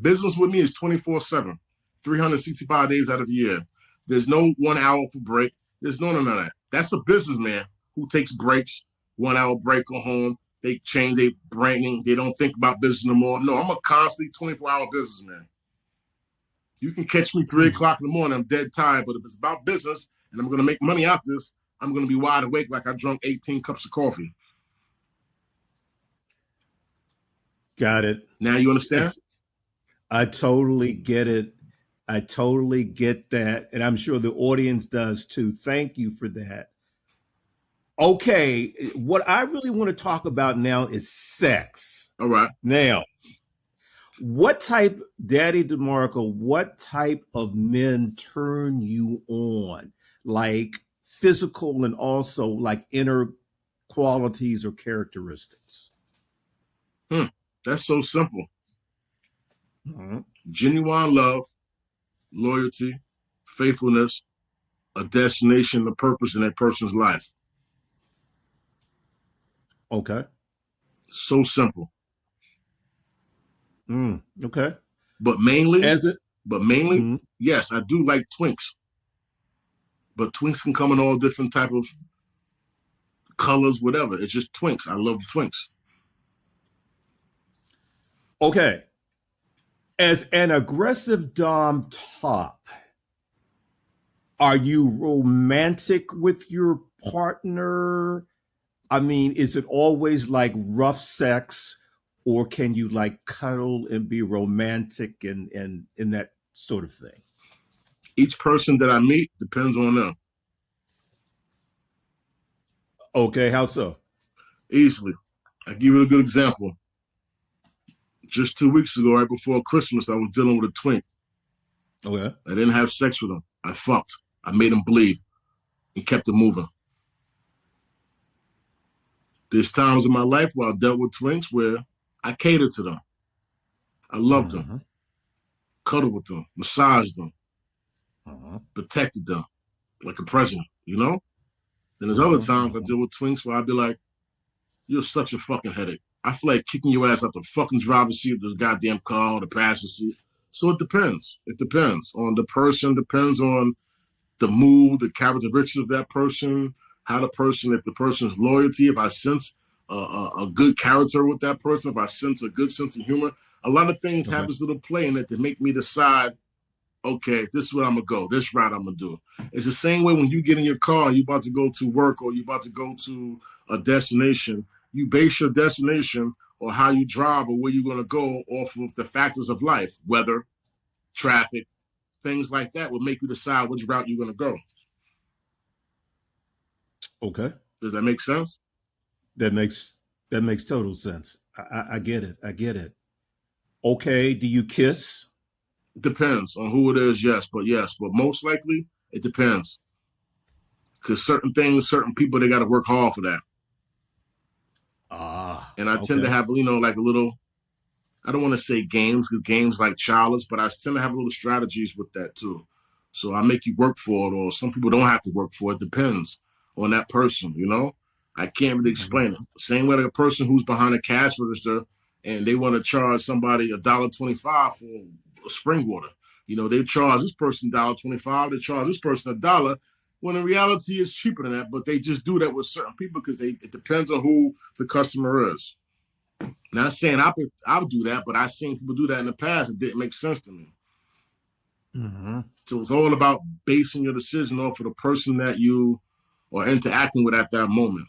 Business with me is 24/7, 365 days out of the year. There's no 1 hour for break. There's none of that. That's a businessman who takes breaks, 1 hour break, go home. They change their branding. They don't think about business no more. No, I'm a constantly 24-hour businessman. You can catch me 3 o'clock in the morning. I'm dead tired. But if it's about business and I'm going to make money out of this, I'm going to be wide awake like I drunk 18 cups of coffee. Got it. Now you understand? I totally get it. I totally get that. And I'm sure the audience does too. Thank you for that. Okay, what I really want to talk about now is sex. All right. Now, what type, Daddy DeMarkco, what type of men turn you on? Like physical and also like inner qualities or characteristics? That's so simple. Mhm. Genuine love, loyalty, faithfulness, a destination, a purpose in that person's life. Okay. So simple. Okay. But mainly, As it, but mainly, mhm. yes, I do like twinks. But twinks can come in all different type of colors, whatever. It's just twinks. I love twinks. Okay. As an aggressive Dom top, are you romantic with your partner? I mean, is it always like rough sex, or can you like cuddle and be romantic and that sort of thing? Each person that I meet depends on them. Okay, how so? Easily. I give you a good example. Just 2 weeks ago, right before Christmas, I was dealing with a twink. Okay. I didn't have sex with him. I fucked. I made him bleed and kept it moving. There's times in my life where I dealt with twinks where I catered to them. I loved them, Uh-huh. cuddled with them, massaged them, Uh-huh. protected them like a president, you know? Then there's other Uh-huh. times I Uh-huh. deal with twinks where I'd be like, you're such a fucking headache. I feel like kicking your ass out the fucking driver's seat of this goddamn car or the passenger seat. So it depends. It depends on the person, depends on the mood, the characteristics of that person, how the person, if the person's loyalty, if I sense a good character with that person, if I sense a good sense of humor. A lot of things Okay. happens to the play in it to make me decide, okay, this is where I'm gonna go. This route I'm gonna do. It's the same way when you get in your car and you're about to go to work or you're about to go to a destination. You base your destination or how you drive or where you're gonna go off of the factors of life, weather, traffic, things like that will make you decide which route you're gonna go. Okay. Does that make sense? That makes that makes total sense. I get it. I get it. Okay. Do you kiss? Depends on who it is, yes, but most likely it depends. Because certain things, certain people, they got to work hard for that. Ah, And I tend to okay. have, like a little, I don't want to say games, because games like childish, but I tend to have little strategies with that too. So I make you work for it, or some people don't have to work for it. Depends on that person, you know? I can't really explain it. Mhm. Same way like a person who's behind a cash register and they want to charge somebody $1.25 for spring water. They charge this person $1.25, they charge this person $1, when in reality it's cheaper than that, but they just do that with certain people because it depends on who the customer is. Not saying I would do that, but I've seen people do that in the past. It didn't make sense to me. Mm-hmm. So it's all about basing your decision off of the person that you are interacting with at that moment.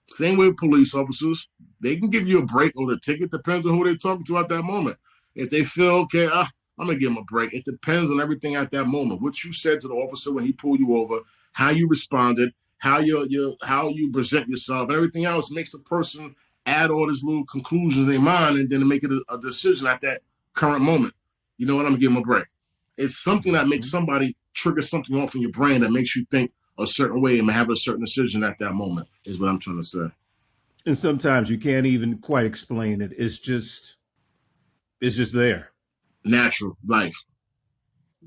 Same way with police officers. They can give you a break or a ticket. Depends on who they're talking to at that moment. If they feel, okay, I'm going to give them a break. It depends on everything at that moment. What you said to the officer when he pulled you over, how you responded, how you present yourself, and everything else makes the person add all these little conclusions in their mind and then make it a decision at that current moment. You know what? I'm going to give them a break. It's something that makes Mm-hmm. somebody trigger something off in your brain that makes you think a certain way and have a certain decision at that moment, is what I'm trying to say. And sometimes you can't even quite explain it. It's just there. Natural life.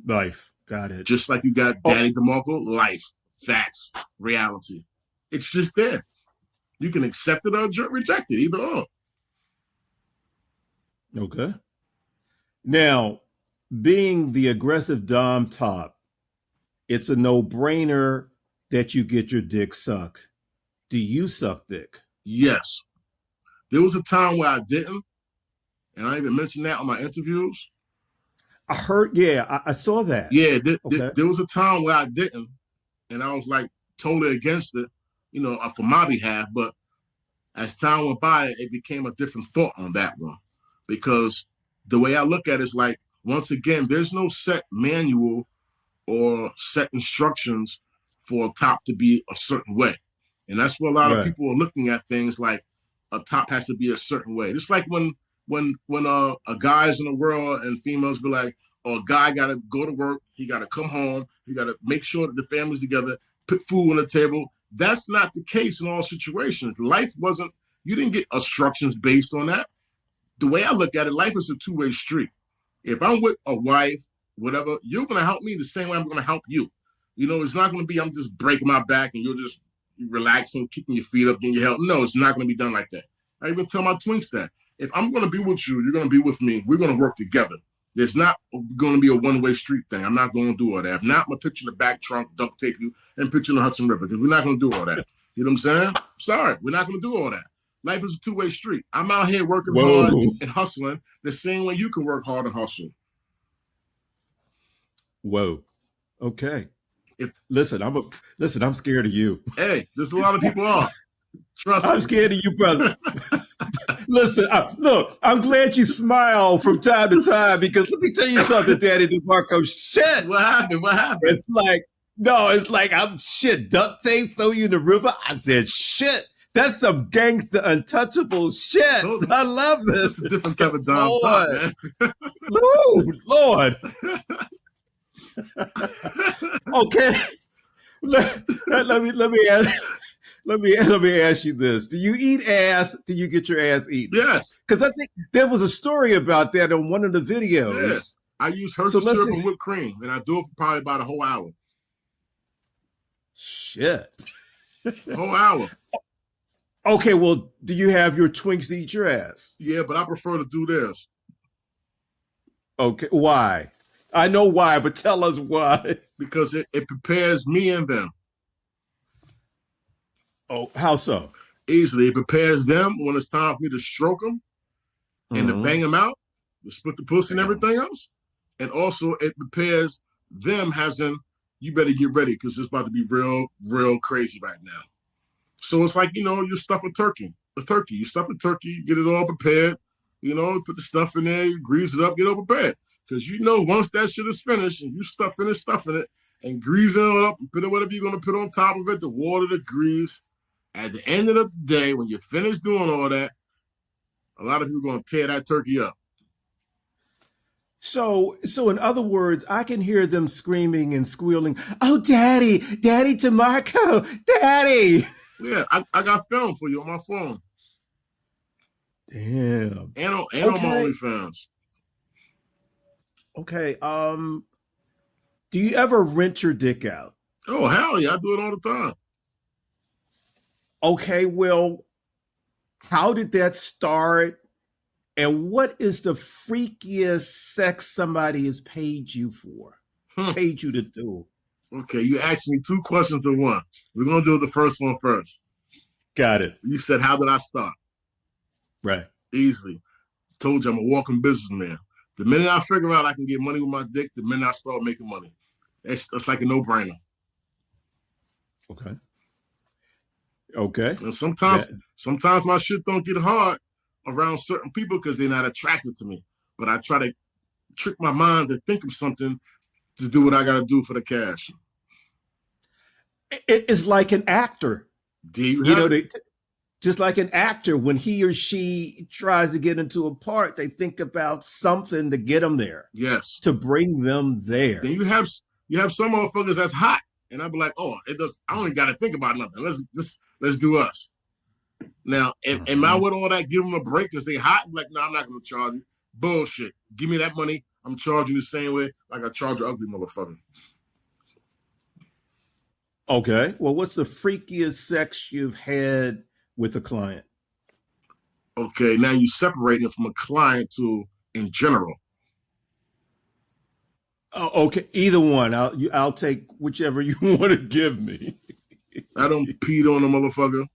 Life. Got it. Just like you got Oh, Daddy DeMarkco, life, facts, reality. It's just there. You can accept it or reject it, either or. okay. Now, being the aggressive Dom top, it's a no-brainer that you get your dick sucked. Do you suck dick? Yes. There was a time where I didn't, and I even mentioned that on my interviews. I heard, yeah, I saw that. Yeah, Okay. there was a time where I didn't, and I was like totally against it, for my behalf. But as time went by, it became a different thought on that one. Because the way I look at it is like, once again, there's no set manual or set instructions for a top to be a certain way. And that's where a lot of Right. people are looking at things like a top has to be a certain way. It's like when a guy's in the world and females be like, oh, a guy got to go to work, he got to come home, he got to make sure that the family's together, put food on the table. That's not the case in all situations. Life wasn't, you didn't get instructions based on that. The way I look at it, life is a two-way street. If I'm with a wife, whatever, you're going to help me the same way I'm going to help you. You know, it's not going to be I'm just breaking my back and you're just relaxing, kicking your feet up, getting your help. No, it's not going to be done like that. I even tell my twinks that. If I'm going to be with you, you're going to be with me. We're going to work together. There's not going to be a one-way street thing. I'm not going to do all that. If not, I'm going to put you in the back trunk, duct tape you, and put you in the Hudson River because we're not going to do all that. You know what I'm saying? Sorry, we're not going to do all that. Life is a two-way street. I'm out here working hard and hustling the same way you can work hard and hustle. Whoa. Okay. Listen, I'm scared of you. Hey, there's a lot of people are. Trust me. I'm scared of you, brother. Listen, look, I'm glad you smile from time to time because let me tell you something, Daddy DeMarkco. Shit. What happened? It's like I'm shit. Duct tape, throw you in the river. I said, shit. That's some gangster untouchable shit. I love this. It's a different type of Dom talk, man. Lord. Okay. Let me ask you this. Do you eat ass? Do you get your ass eaten? Yes. Because I think there was a story about that in one of the videos. Yes. I use Hershey syrup and whipped cream, and I do it for probably about a whole hour. Shit. A whole hour. Okay, well, do you have your twinks eat your ass? Yeah, but I prefer to do this. Okay, why? I know why, but tell us why. Because it prepares me and them. Oh, how so? Easily. It prepares them when it's time for me to stroke them and to bang them out, to split the pussy and everything else. And also it prepares them as in, you better get ready because it's about to be real, real crazy right now. So it's like, you know, you stuff a turkey. You stuff a turkey, get it all prepared, you know, put the stuff in there, you grease it up, get it all prepared. Because you know once that shit is finished and you stuffing it and greasing it up and put it whatever you're going to put on top of it, the water, the grease, at the end of the day, when you're finished doing all that, a lot of people are going to tear that turkey up. So in other words, I can hear them screaming and squealing, oh, Daddy DeMarkco, Daddy. Yeah, I got film for you on my phone. Damn. And on my OnlyFans. Okay. Do you ever rent your dick out? Oh, hell yeah. I do it all the time. Okay, well, how did that start? And what is the freakiest sex somebody has paid you for? Paid you to do? Okay, you asked me two questions in one. We're going to do the first one first. Got it. You said, how did I start? Right. Easily. Told you I'm a walking businessman. The minute I figure out I can get money with my dick, the minute I start making money. It's like a no-brainer. Okay. And sometimes my shit don't get hard around certain people because they're not attracted to me. But I try to trick my mind to think of something to do what I got to do for the cash. It's like an actor. Just like an actor, when he or she tries to get into a part, they think about something to get them there. Yes. To bring them there. Then you have some motherfuckers that's hot. And I'd be like, oh, I don't even got to think about nothing. Let's do us. Now, am I with all that? Give them a break because they hot? I'm like, no, I'm not going to charge you. Bullshit. Give me that money. I'm charging the same way like I charge an ugly motherfucker. Okay. Well, what's the freakiest sex you've had with a client? Okay, now you're separating it from a client to in general. Oh, okay, either one. I'll take whichever you want to give me. I don't peed on a motherfucker.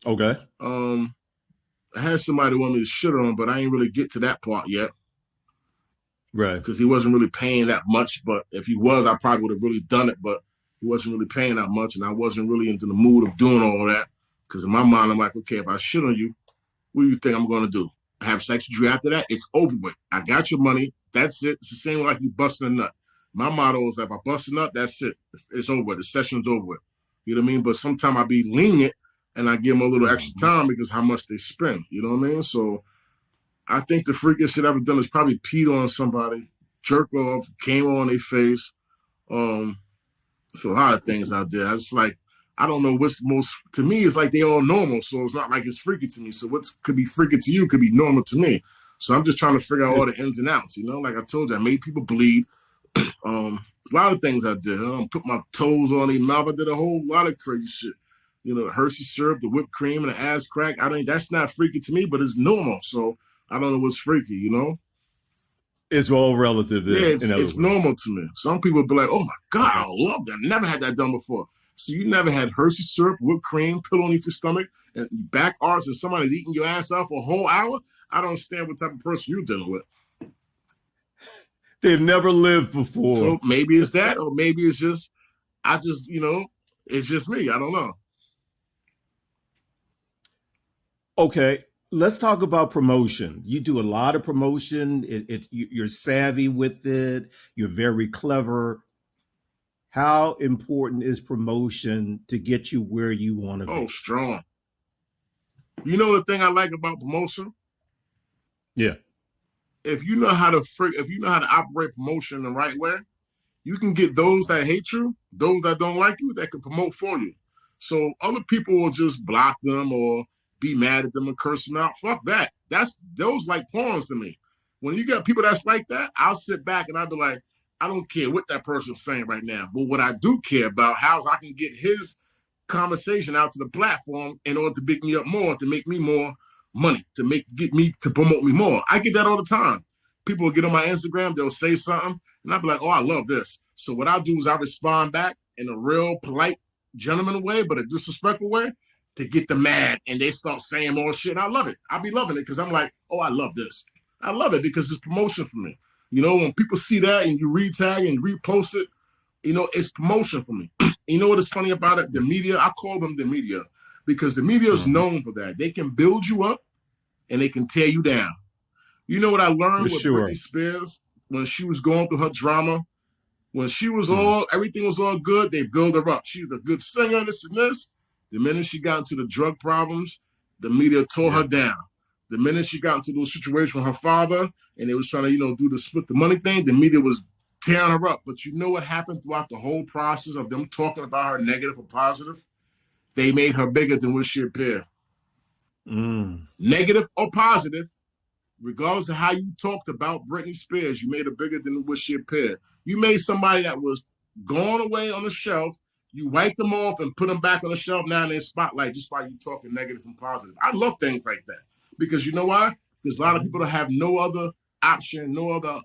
Okay. I had somebody want me to shit on him, but I ain't really get to that part yet. Right. Because he wasn't really paying that much. But if he was, I probably would have really done it. But he wasn't really paying that much, and I wasn't really into the mood of doing all that. Because in my mind, I'm like, okay, if I shit on you, what do you think I'm going to do? Have sex with you after that? It's over with. I got your money. That's it. It's the same like you busting a nut. My motto is if I bust a nut, that's it. It's over with. The session's over with. You know what I mean? But sometimes I be lenient and I give them a little extra Mm-hmm. time because how much they spend. You know what I mean? So I think the freakiest shit I've ever done is probably peed on somebody, jerk off, came on their face. So a lot of things out there. I just like, I don't know what's the most, to me, it's like they all normal. So it's not like it's freaky to me. So what could be freaky to you could be normal to me. So I'm just trying to figure out all the ins and outs, you know? Like I told you, I made people bleed. A lot of things I did. Put my toes on their mouth. I did a whole lot of crazy shit. You know, the Hershey syrup, the whipped cream, and the ass crack. I mean, that's not freaky to me, but it's normal. So I don't know what's freaky, you know? It's all relative Yeah, then, in other it's words. normal to me. Some people be like, "Oh my god, Okay. I love that. Never had that done before." So you never had Hershey syrup, whipped cream, pill on your stomach, and back arch, and somebody's eating your ass out for a whole hour? I don't understand what type of person you're dealing with. They've never lived before. So maybe it's that, or maybe it's just it's just me. I don't know. Okay, let's talk about promotion. You do a lot of promotion. You're savvy with it. You're very clever. How important is promotion to get you where you want to Oh, be? strong. You know the thing I like about promotion? Yeah. If you know how to operate promotion the right way, you can get those that hate you, those that don't like you, that can promote for you. So other people will just block them or be mad at them and curse them out. Fuck that. That's those like pawns to me. When you got people that's like that, I'll sit back and I'll be like, I don't care what that person's saying right now. But what I do care about, how I can get his conversation out to the platform in order to pick me up more, to make me more money, get me to promote me more. I get that all the time. People will get on my Instagram, they'll say something, and I'll be like, oh, I love this. So what I'll do is I respond back in a real polite gentleman way, but a disrespectful way to get them mad, and they start saying more shit. And I love it. I'll be loving it because I'm like, oh, I love this. I love it because it's promotion for me. You know, when people see that and you retag and repost it, you know, it's promotion for me. You know what is funny about it? The media, I call them the media because the media is Mm-hmm. known for that. They can build you up and they can tear you down. You know what I For learned with sure. Britney Spears when she was going through her drama? When she was Mm. everything was all good, they build her up. She's a good singer, this and this. The minute she got into the drug problems, the media tore Yeah. her down. The minute she got into those situations with her father and they was trying to, do the split the money thing, the media was tearing her up. But you know what happened throughout the whole process of them talking about her negative or positive? They made her bigger than what she appeared. Mm. Negative or positive, regardless of how you talked about Britney Spears, you made her bigger than what she appeared. You made somebody that was gone away on the shelf. You wiped them off and put them back on the shelf now in their spotlight just by you talking negative and positive. I love things like that because you know why? Because a lot of people that have no other option, no other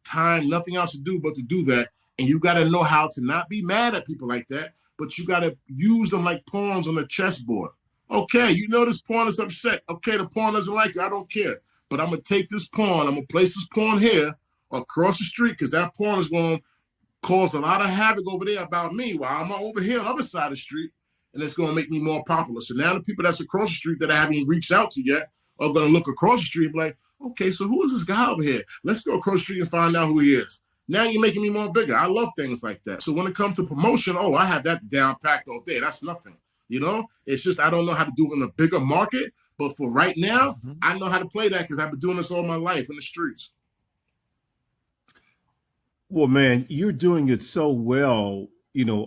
time, nothing else to do but to do that. And you got to know how to not be mad at people like that, but you got to use them like pawns on the chessboard. Okay, you know this pawn is upset. Okay, the pawn doesn't like you. I don't care. But I'm going to take this pawn. I'm going to place this pawn here across the street because that pawn is going to cause a lot of havoc over there about me while I'm over here on the other side of the street. And it's going to make me more popular. So now the people that's across the street that I haven't even reached out to yet are going to look across the street and be like, okay, so who is this guy over here? Let's go across the street and find out who he is. Now you're making me more bigger. I love things like that. So when it comes to promotion, oh, I have that down packed all day. That's nothing. It's just I don't know how to do it in a bigger market. But for right now, Mm-hmm. I know how to play that because I've been doing this all my life in the streets. Well, man, you're doing it so well,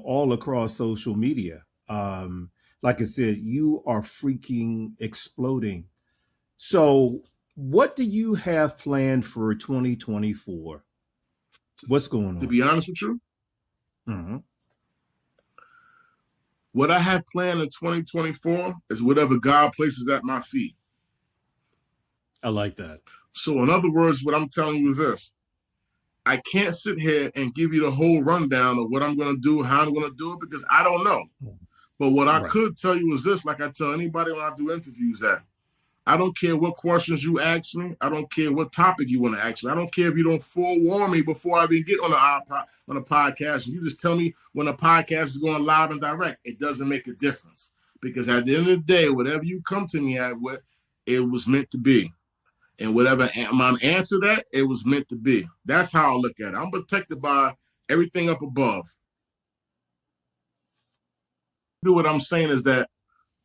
all across social media. Like I said, you are freaking exploding. So, what do you have planned for 2024? What's going To on? be honest with you, Mm-hmm. what I have planned in 2024 is whatever God places at my feet. I like that. So, in other words, what I'm telling you is this. I can't sit here and give you the whole rundown of what I'm going to do, how I'm going to do it, because I don't know. But what I Right. could tell you is this, like I tell anybody when I do interviews at, I don't care what questions you ask me. I don't care what topic you want to ask me. I don't care if you don't forewarn me before I even get on a podcast and you just tell me when a podcast is going live and direct. It doesn't make a difference because at the end of the day, whatever you come to me at with, it was meant to be. And whatever my answer that, it was meant to be. That's how I look at it. I'm protected by everything up above. What I'm saying is that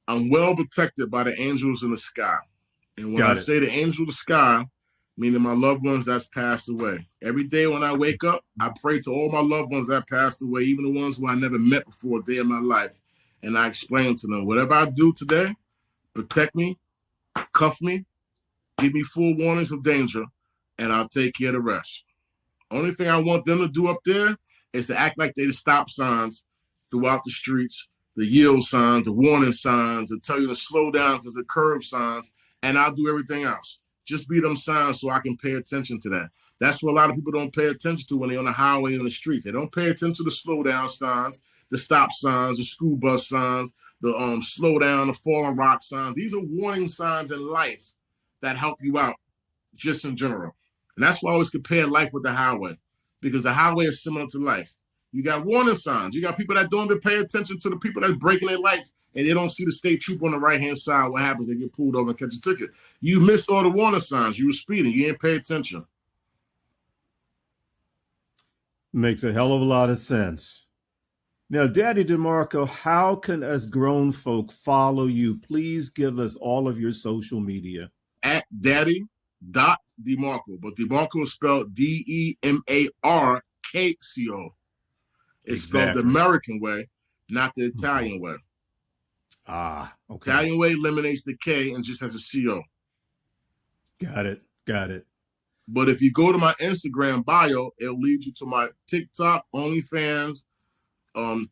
I'm well protected by the angels in the sky. And when I say the angel of the sky, meaning my loved ones that's passed away. Every day when I wake up, I pray to all my loved ones that passed away, even the ones who I never met before a day in my life. And I explain to them, whatever I do today, protect me, cuff me, give me full warnings of danger, and I'll take care of the rest. Only thing I want them to do up there is to act like they're the stop signs throughout the streets, the yield signs, the warning signs, to tell you to slow down because the curb signs, and I'll do everything else. Just be them signs so I can pay attention to that. That's what a lot of people don't pay attention to when they're on the highway on the street. They don't pay attention to the slow down signs, the stop signs, the school bus signs, the slow down, the falling rock signs. These are warning signs in life that help you out just in general. And that's why I always compare life with the highway, because the highway is similar to life. You got warning signs. You got people that don't even pay attention to the people that's breaking their lights, and they don't see the state trooper on the right-hand side. What happens? They get pulled over and catch a ticket. You missed all the warning signs. You were speeding. You didn't pay attention. Makes a hell of a lot of sense. Now, Daddy DeMarkco, how can us grown folk follow you? Please give us all of your social media. At Daddy.DeMarkco, but DeMarkco is spelled Demarkco. It's spelled the American way, not the Italian way. Ah, okay. Italian way eliminates the K and just has a CO. Got it. But if you go to my Instagram bio, it'll lead you to my TikTok, OnlyFans,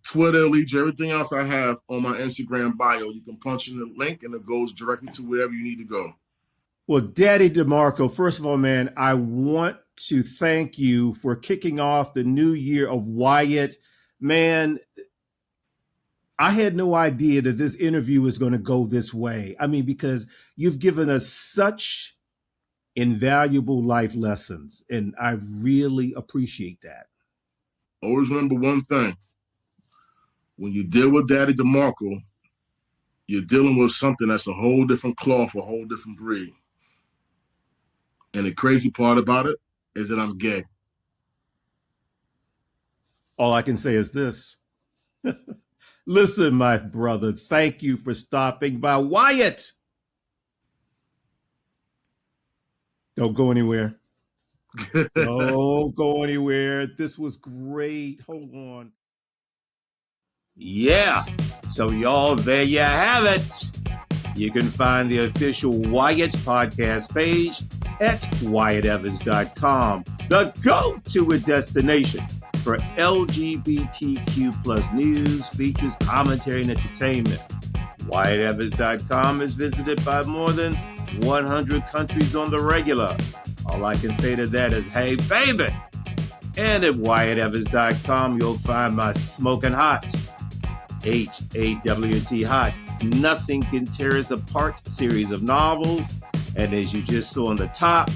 Twitter, leads you everything else I have on my Instagram bio. You can punch in the link and it goes directly to wherever you need to go. Well, Daddy DeMarkco, first of all, man, I want to thank you for kicking off the new year of Wyatt. Man, I had no idea that this interview was going to go this way. I mean, because you've given us such invaluable life lessons, and I really appreciate that. Always remember one thing. When you deal with Daddy DeMarkco, you're dealing with something that's a whole different cloth, a whole different breed. And the crazy part about it is that I'm gay. All I can say is this. Listen, my brother, thank you for stopping by. Wyatt! Don't go anywhere. Don't go anywhere. This was great. Hold on. Yeah. So, y'all, there you have it. You can find the official Wyatt podcast page at WyattEvans.com, the go-to destination for LGBTQ plus news, features, commentary, and entertainment. WyattEvans.com is visited by more than 100 countries on the regular. All I can say to that is, hey, baby. And at WyattEvans.com, you'll find my smoking hot, HAWT hot, Nothing Can Tear Us Apart series of novels. And as you just saw on the top,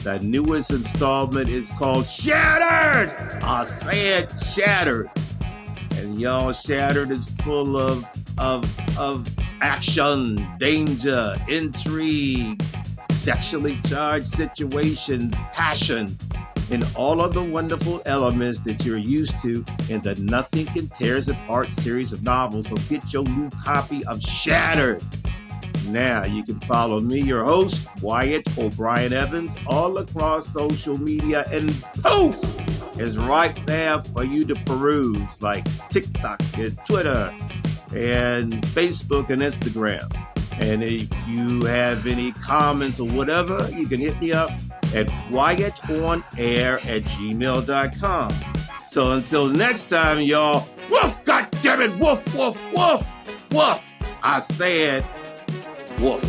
the newest installment is called Shattered. I said Shattered. And y'all, Shattered is full of action, danger, intrigue, sexually charged situations, passion, and all of the wonderful elements that you're used to in the Nothing Can Tear Us Apart series of novels. So get your new copy of Shattered. Now you can follow me, your host, Wyatt O'Brien Evans, all across social media, and poof is right there for you to peruse, like TikTok and Twitter and Facebook and Instagram. And if you have any comments or whatever, you can hit me up at wyattonair@gmail.com. So until next time, y'all, woof, goddammit, woof, woof, woof, woof. I said woof.